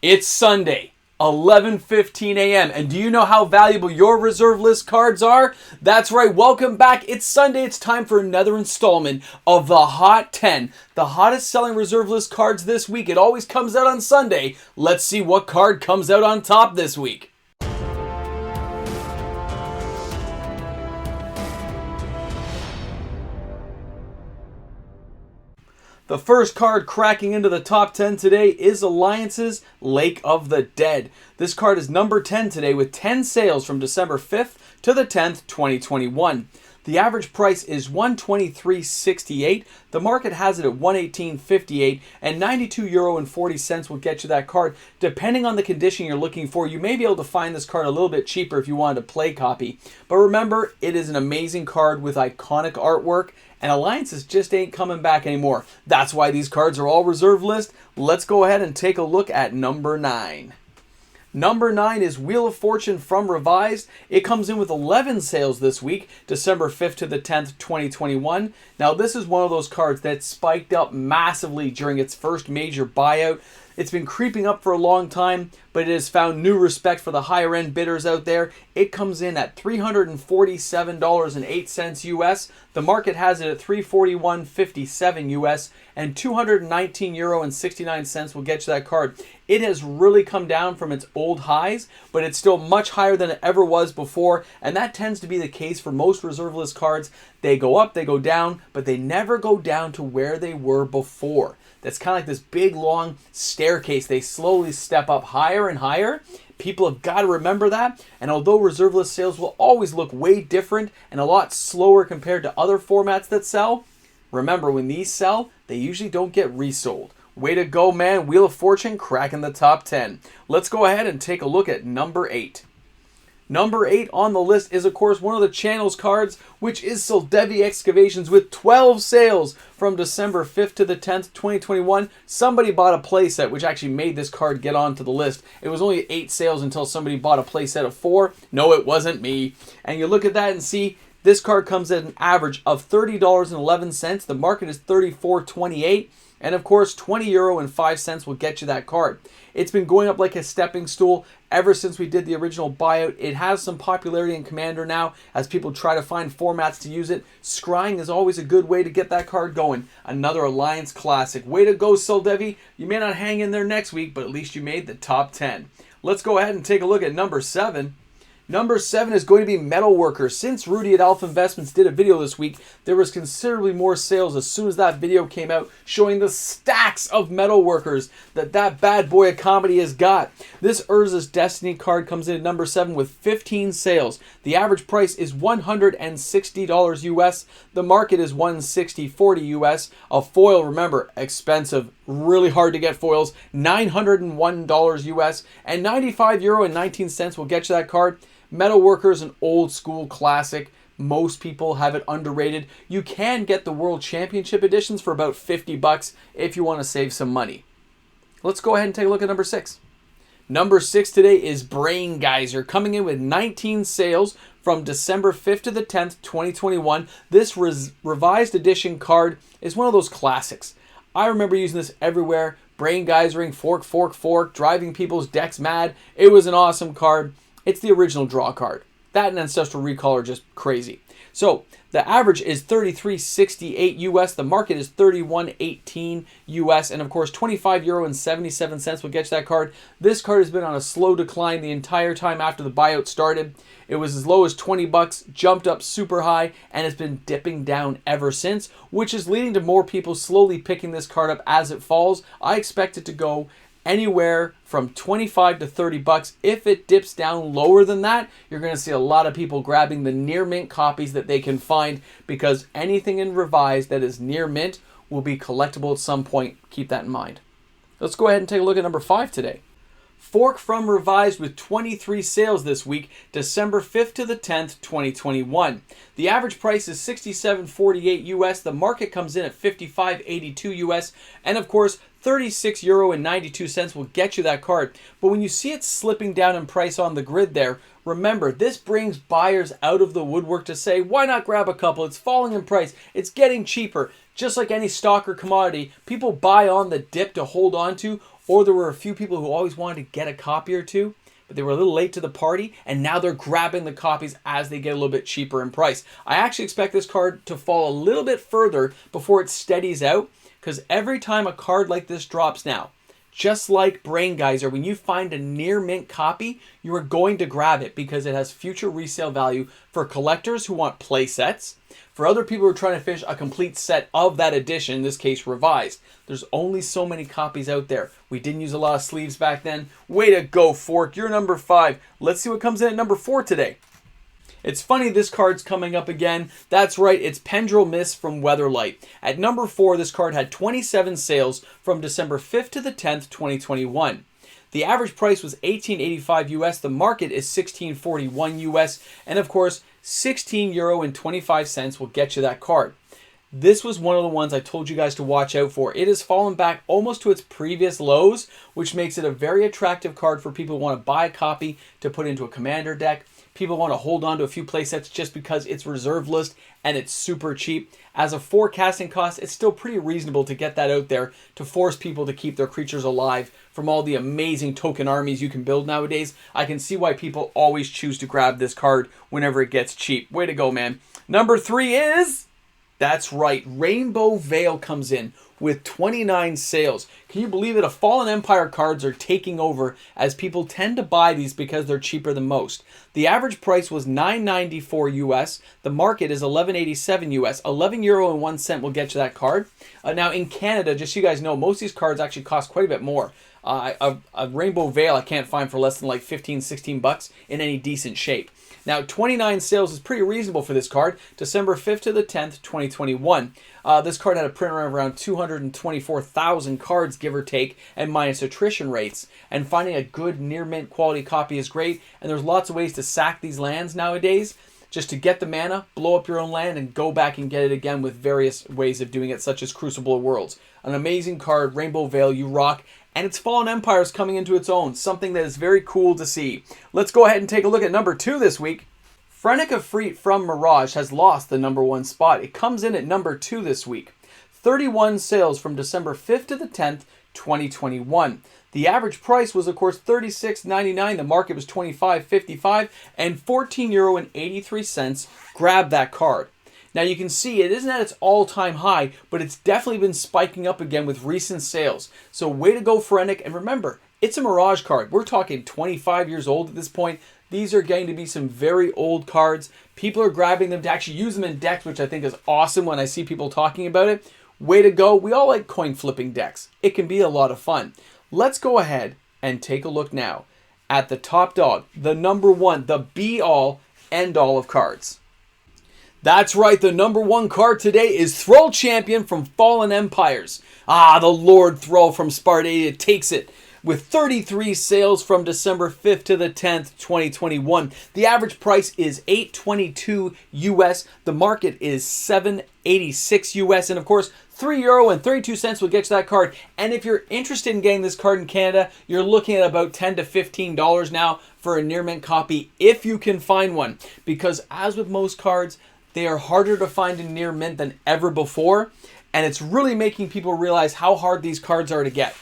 It's Sunday, 11:15 a.m. And do you know how valuable your reserve list cards are? That's right, welcome back. It's Sunday, it's time for another installment of the Hot 10. The hottest selling reserve list cards this week. It always comes out on Sunday. Let's see what card comes out on top this week. The first card cracking into the top 10 today is Alliance's Lake of the Dead. This card is number 10 today with 10 sales from December 5th to the 10th, 2021. The average price is $123.68. The market has it at $118.58, and €92.40 will get you that card. Depending on the condition you're looking for, you may be able to find this card a little bit cheaper if you wanted a play copy. But remember, it is an amazing card with iconic artwork, and Alliances just ain't coming back anymore. That's why these cards are all reserve list. Let's go ahead and take a look at number 9. Number 9 is Wheel of Fortune from Revised. It comes in with 11 sales this week, December 5th to the 10th, 2021. Now, this is one of those cards that spiked up massively during its first major buyout. It's been creeping up for a long time, but it has found new respect for the higher end bidders out there. It comes in at $347.08 US. The market has it at $341.57 US, and €219.69 will get you that card. It has really come down from its old highs, but it's still much higher than it ever was before, and that tends to be the case for most reserve list cards. They go up, they go down, but they never go down to where they were before. That's kind of like this big, long staircase. They slowly step up higher and higher. People have got to remember that. And although reserve list sales will always look way different and a lot slower compared to other formats that sell, remember, when these sell, they usually don't get resold. Way to go, man. Wheel of Fortune cracking the top 10. Let's go ahead and take a look at number 8. Number 8 on the list is, of course, one of the channel's cards, which is Soldevi Excavations with 12 sales from December 5th to the 10th, 2021. Somebody bought a playset, which actually made this card get onto the list. It was only 8 sales until somebody bought a playset of 4. No, it wasn't me. And you look at that and see this card comes at an average of $30.11. The market is $34.28. And of course, €20.05 will get you that card. It's been going up like a stepping stool ever since we did the original buyout. It has some popularity in Commander now as people try to find formats to use it. Scrying is always a good way to get that card going. Another Alliance classic. Way to go, Soldevi. You may not hang in there next week, but at least you made the top 10. Let's go ahead and take a look at number 7. Number 7 is going to be Metalworker. Since Rudy at Alpha Investments did a video this week, there was considerably more sales as soon as that video came out, showing the stacks of Metalworkers that bad boy of comedy has got. This Urza's Destiny card comes in at number 7 with 15 sales. The average price is $160 US. The market is $160.40 US. A foil, remember, expensive, really hard to get foils, $901 US, and €95.19 will get you that card. Metalworker is an old school classic. Most people have it underrated. You can get the World Championship editions for about $50 if you want to save some money. Let's go ahead and take a look at number 6. Number 6 today is Braingeyser, coming in with 19 sales from December 5th to the 10th, 2021. This revised edition card is one of those classics. I remember using this everywhere. Braingeysering, fork, driving people's decks mad. It was an awesome card. It's the original draw card. That and Ancestral Recall are just crazy. So the average is $33.68 US. The market is $31.18 US. And of course, €25.77 will get you that card. This card has been on a slow decline the entire time after the buyout started. It was as low as $20, jumped up super high, and it's been dipping down ever since, which is leading to more people slowly picking this card up as it falls. I expect it to go anywhere from $25 to $30. If it dips down lower than that, you're going to see a lot of people grabbing the near mint copies that they can find, because anything in Revised that is near mint will be collectible at some point. Keep that in mind. Let's go ahead and take a look at number 5 today. Fork from Revised with 23 sales this week, December 5th to the 10th, 2021. The average price is $67.48 US. The market comes in at $55.82 US. And of course, €36.92 will get you that card. But when you see it slipping down in price on the grid there, remember, this brings buyers out of the woodwork to say, why not grab a couple? It's falling in price. It's getting cheaper. Just like any stock or commodity, people buy on the dip to hold on to, or there were a few people who always wanted to get a copy or two, but they were a little late to the party, and now they're grabbing the copies as they get a little bit cheaper in price. I actually expect this card to fall a little bit further before it steadies out, because every time a card like this drops now, just like Braingeyser, when you find a near mint copy, you are going to grab it because it has future resale value for collectors who want play sets, for other people who are trying to finish a complete set of that edition, in this case revised. There's only so many copies out there. We didn't use a lot of sleeves back then. Way to go, Fork. You're number 5. Let's see what comes in at number 4 today. It's funny this card's coming up again. That's right, it's Pendrell Mists from Weatherlight. At number 4, this card had 27 sales from December 5th to the 10th, 2021. The average price was $18.85 US. The market is $16.41 US. And of course, €16.25 will get you that card. This was one of the ones I told you guys to watch out for. It has fallen back almost to its previous lows, which makes it a very attractive card for people who want to buy a copy to put into a commander deck. People want to hold on to a few playsets just because it's reserve list and it's super cheap. As a forecasting cost, it's still pretty reasonable to get that out there to force people to keep their creatures alive from all the amazing token armies you can build nowadays. I can see why people always choose to grab this card whenever it gets cheap. Way to go, man. Number 3 is... That's right, Rainbow Vale comes in with 29 sales. Can you believe it? A Fallen Empire cards are taking over as people tend to buy these because they're cheaper than most. The average price was $9.94 US. The market is $11.87 US. €11.01 will get you that card. Now in Canada, just so you guys know, most of these cards actually cost quite a bit more. A Rainbow Vale I can't find for less than like 15, 16 bucks in any decent shape. Now, 29 sales is pretty reasonable for this card. December 5th to the 10th, 2021. This card had a print run of around 224,000 cards, give or take, and minus attrition rates. And finding a good near mint quality copy is great. And there's lots of ways to sack these lands nowadays. Just to get the mana, blow up your own land, and go back and get it again with various ways of doing it, such as Crucible of Worlds. An amazing card, Rainbow Vale, you rock. And its Fallen Empire is coming into its own, something that is very cool to see. Let's go ahead and take a look at number 2 this week. Frenetic Efreet from Mirage has lost the number 1 spot. It comes in at number 2 this week. 31 sales from December 5th to the 10th, 2021. The average price was, of course, $36.99. The market was $25.55 and €14.83. Grab that card. Now you can see it isn't at its all-time high, but it's definitely been spiking up again with recent sales. So way to go, Frenetic. And remember, it's a Mirage card. We're talking 25 years old at this point. These are going to be some very old cards. People are grabbing them to actually use them in decks, which I think is awesome when I see people talking about it. Way to go. We all like coin flipping decks. It can be a lot of fun. Let's go ahead and take a look now at the top dog, the number 1, the be-all, end-all of cards. That's right, the number 1 card today is Thrall Champion from Fallen Empires. The Lord Thrall from Spartadia takes it with 33 sales from December 5th to the 10th, 2021. The average price is $8.22 US. The market is $7.86 US. And of course, €3.32 will get you that card. And if you're interested in getting this card in Canada, you're looking at about $10 to $15 now for a near mint copy if you can find one. Because as with most cards, they are harder to find in near mint than ever before, and it's really making people realize how hard these cards are to get.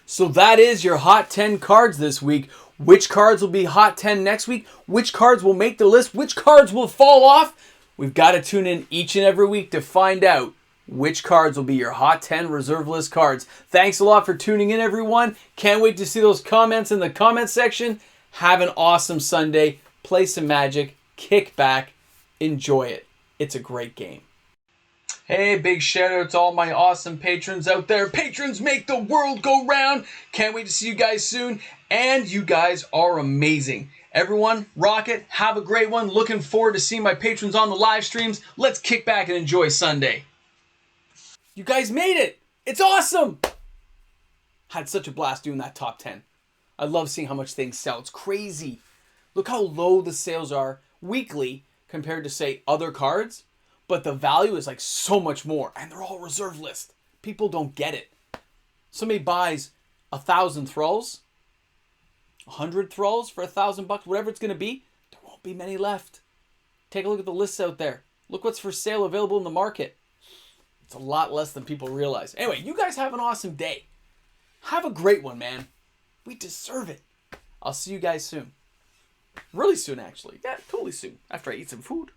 So that is your Hot 10 cards this week. Which cards will be Hot 10 next week? Which cards will make the list? Which cards will fall off? We've got to tune in each and every week to find out which cards will be your Hot 10 reserve list cards. Thanks a lot for tuning in, everyone. Can't wait to see those comments in the comment section. Have an awesome Sunday. Play some Magic. Kick back. Enjoy it. It's a great game. Hey, big shout out to all my awesome patrons out there. Patrons make the world go round. Can't wait to see you guys soon. And you guys are amazing. Everyone, rock it. Have a great one. Looking forward to seeing my patrons on the live streams. Let's kick back and enjoy Sunday. You guys made it. It's awesome. Had such a blast doing that top 10. I love seeing how much things sell. It's crazy. Look how low the sales are weekly compared to, say, other cards, but the value is like so much more, and they're all reserve list. People don't get it. Somebody buys 1,000 thralls, 100 thralls for $1,000, whatever it's going to be, there won't be many left. Take a look at the lists out there. Look what's for sale available in the market. It's a lot less than people realize. Anyway, you guys have an awesome day. Have a great one, man. We deserve it. I'll see you guys soon. Really soon, actually. Yeah, totally soon. After I eat some food.